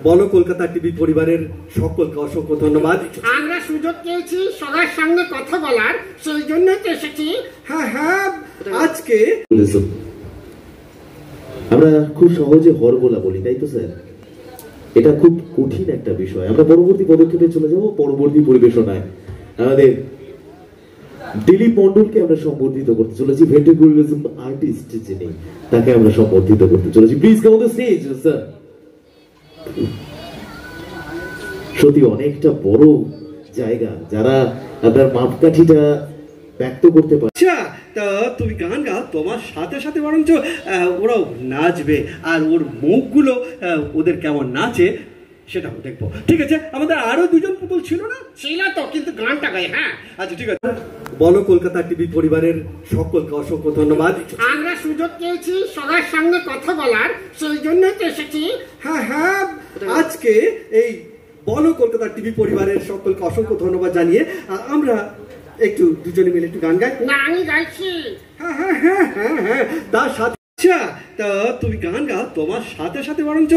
বলো কলকাতা টিভি পরিবারের সকলকে অসংখ্য ধন্যবাদ। আমরা সুযোগ পেয়েছি সবার সঙ্গে কথা বলার, সেই জন্যই তো এসেছি। হ্যাঁ, আজকে আমরা খুব সহজে হরগোলা বলি, তাই তো স্যার? এটা খুব কঠিন একটা বিষয়। আমরা পরবর্তী পদক্ষেপে চলে যাব, পরবর্তী পরিবেশনায় আমাদের দিলীপ মন্ডলকে আমরা সম্বর্ধিত করতে চলেছি। ভেন্ট্রিকুলারিজম আর্টিস্ট যিনি, তাকে আমরা সম্বর্ধিত করতে চলেছি। Please come on the stage sir. সত্যি অনেকটা বড় জায়গা, যারা আপনার মাপকাঠিটা ব্যক্ত করতে পারে। আচ্ছা, তা তুমি গান গাও, তোমার সাথে সাথে বরঞ্চ ওরাও নাচবে, আর ওর মুখগুলো ওদের কেমন নাচে সেটাও দেখবো। ঠিক আছে, আমাদের আরো দুজন পুতুল ছিল না? ছিল তো, কিন্তু গানটা গাই। হ্যাঁ আচ্ছা ঠিক আছে। বলো কলকাতা টিভি পরিবারের সকলকে অসংখ্য ধন্যবাদ। আমরা সুযোগ পেয়েছি সবার সঙ্গে কথা বলার, সেই জন্যই তো এসেছি। হ্যাঁ, আজকে এই বলো কলকাতা টিভি পরিবারের সকলকে অসংখ্য ধন্যবাদ জানিয়ে আমরা একটু দুজনে মিলে একটু গান গাই। না, আমি গাইছি। হ্যাঁ, তার সাথে আচ্ছা, তা তুমি গান গাও, তোমার সাথে সাথে বরঞ্চ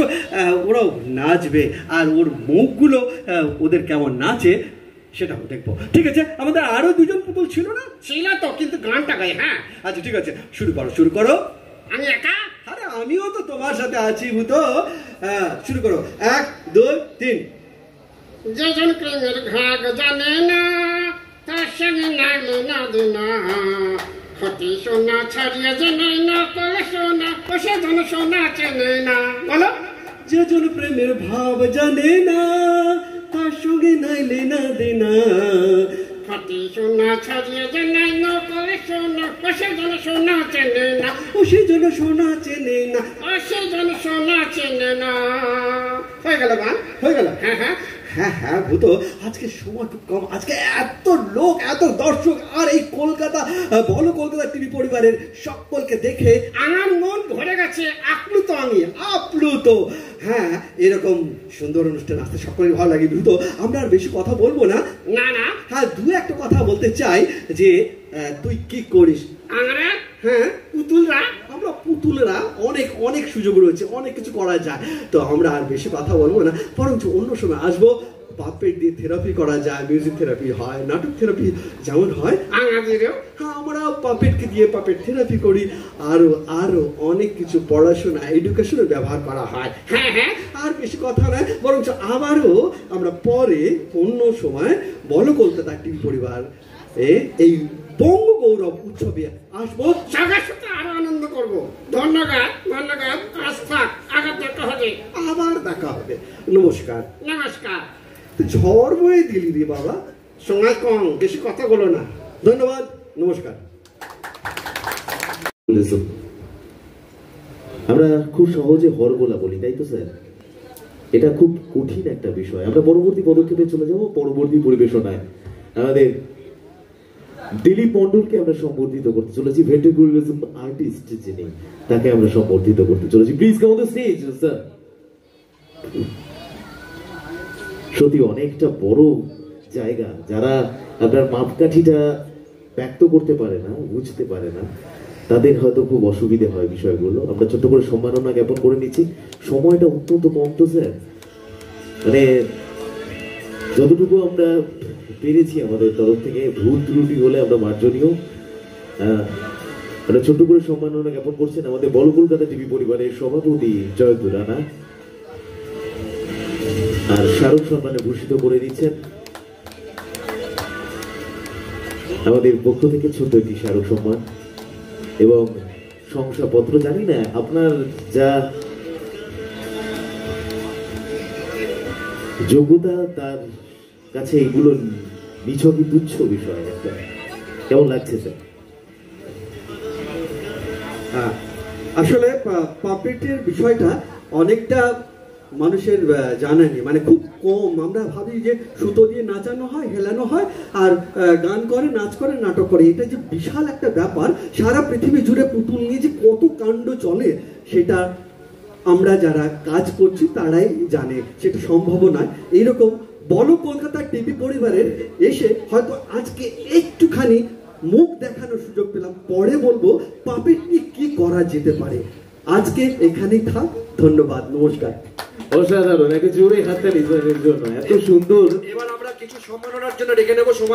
ওরাও নাচবে, আর ওর মুখগুলো ওদের কেমন নাচে সেটাও দেখবো। ঠিক আছে, আমাদের আরো দুজন পুতুল ছিল না? ছিল তো, কিন্তু গানটা গাই। হ্যাঁ আচ্ছা ঠিক আছে, শুরু করো। আমি একা? আরে আমিও তো তোমার সাথে আছি ভূতো। শুরু করো, 1 2 3। যেজন প্রেমের ভাগ জানে না, তার সঙ্গে নাইলে না দিনা, ক্ষতি সোনা ছাড়িয়ে জেনে না, কলে সোনা ও সেজন সোনা চেনে না। বলো। যেজন প্রেমের ভাব জানে না, তার সঙ্গে নাইলে না দেনা, ক্ষতি সোনা ছাড়িয়ে জেনে না, কলে সোনা ও সেজন সোনা চেনে না, ও সেজন সোনা চেনে না, ও সেজন সোনা চেনে না। হয়ে গেল গান? হয়ে গেল? হ্যাঁ ভূতো, আজকে সময় খুব কম, আজকে এত লোক, এত দর্শক, আর এই কলকাতা বলো কলকাতা টিভি পরিবারের সকলকে দেখে আমার মন ভরে গেছে, আপ্লুত আমি, আপ্লুত। হ্যাঁ, এরকম সুন্দর অনুষ্ঠান আসতে সকলের ভালো লাগে। ভূতো, আমরা আর বেশি কথা বলবো না। না। হ্যাঁ, দু একটা কথা বলতে চাই যে তুই কি করিস? আমরা? হ্যাঁ, পুতুলরা? আমরা পুতুলরা অনেক সুযোগ রয়েছে, অনেক কিছু করা যায়। তো আমরা আর বেশি কথা বলবো না, বরঞ্চ অন্য সময় আসবো। পাপেট দিয়ে থেরাপি করা যায়, মিউজিক থেরাপি হয়, নাটক থেরাপি যেমন হয়, হ্যাঁ আমরা পাপেটকে দিয়ে পাপেট থেরাপি করি। আরো অনেক কিছু পড়াশোনা, এডুকেশনে ব্যবহার করা হয়। হ্যাঁ, আর বেশি কথা নয়, বরঞ্চ আবারও আমরা পরে অন্য সময় বলো কলকাতা টিভি পরিবার এই বঙ্গ গৌরব উৎসবে আসবো, সবার সাথে আরো আনন্দ করবো। ধন্যবাদ। আজ থাক, আবার দেখা হবে। আবার দেখা হবে। নমস্কার। ঝড় বয়ে দিলি রে বাবা, সময় কম, বেশি কথা বলো না। ধন্যবাদ, নমস্কার। আমরা খুব সহজে হরগোলা বলি, তাই তো স্যার? এটা খুব কঠিন একটা বিষয়। আমরা পরবর্তী পদক্ষেপে চলে যাব, পরবর্তী পরিবেশনায় আমাদের দিলীপ মন্ডলকে আমরা সম্বর্ধিত করতে চলেছি। ভেন্ট্রিকুলারিজম আর্টিস্ট যিনি, তাকে আমরা সম্বর্ধিত করতে চলেছি। Please come on the stage sir. সত্যি অনেকটা বড় জায়গা, যারা আপনার মাপকাঠিটা ব্যক্ত করতে পারে না, বুঝতে পারে না, তাদের হয়তো খুব অসুবিধে হয় বিষয়গুলো। আমরা ছোট্ট করে সম্মাননা জ্ঞাপন করে নিচ্ছি। সময়টা অত্যন্ত কম তো স্যার, মানে যতটুকু আমরা পেরেছি আমাদের তরফ থেকে, ভুল ত্রুটি হলে আমরা মার্জনীয়। আমরা ছোট্ট করে সম্মাননা জ্ঞাপন করছেন আমাদের বলো কলকাতা টিভি পরিবারের সভাপতি জয়ন্ত রানা, আর স্মারক সম্মানে ভূষিত করে দিচ্ছেন আমাদের পক্ষ থেকে ছোট্ট একটি স্মারক সম্মান এবং শংসাপত্র। জানি না আপনার যা যোগ্যতা, তার কাছে এগুলো নিছকই তুচ্ছ বিষয়। কেমন লাগছে স্যার? আসলে পাপেটের বিষয়টা অনেকটা মানুষের জানা নেই, মানে খুব কম। আমরা ভাবি যে সুতো দিয়ে নাচানো হয়, হেলানো হয়, আর গান করে, নাচ করে, নাটক করে। এটা যে বিশাল একটা ব্যাপার, সারা পৃথিবী জুড়ে পুতুল নিয়ে যে কত কাণ্ড চলে, সেটা আমরা যারা কাজ করছি তারাই জানে, সেটা সম্ভব নয়। এইরকম বলো কলকাতা টিভি পরিবারের এসে হয়তো আজকে একটুখানি মুখ দেখানোর সুযোগ পেলাম, পরে বলবো পাপেট নিয়ে কি করা যেতে পারে। আজকে এখানেই থাক, ধন্যবাদ, নমস্কার। অসাধারণ, একে জোরে হাততালি জন্য, এত সুন্দর। এবার আমরা কিছু সম্মাননার জন্য ডেকে নেবো সময়